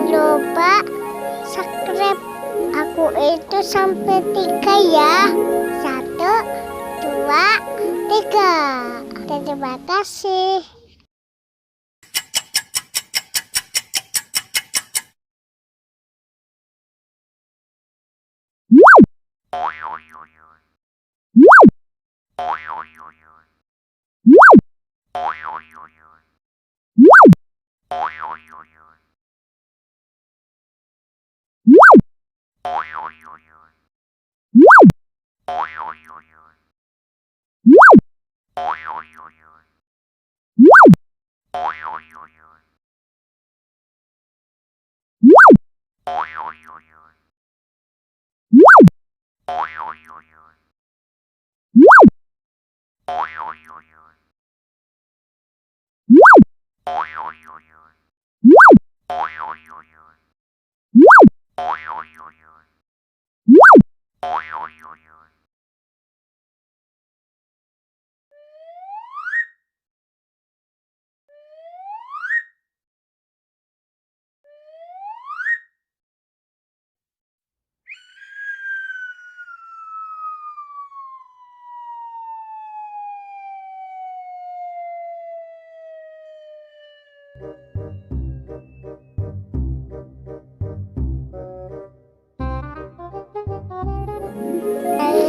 lupa subscribe aku itu sampai 3 ya. 1, 2, 3. Terima kasih.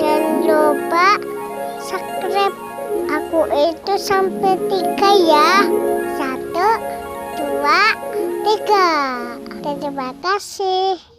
Jangan lupa subscribe aku itu sampai 3 ya. 1, 2, 3. Terima kasih.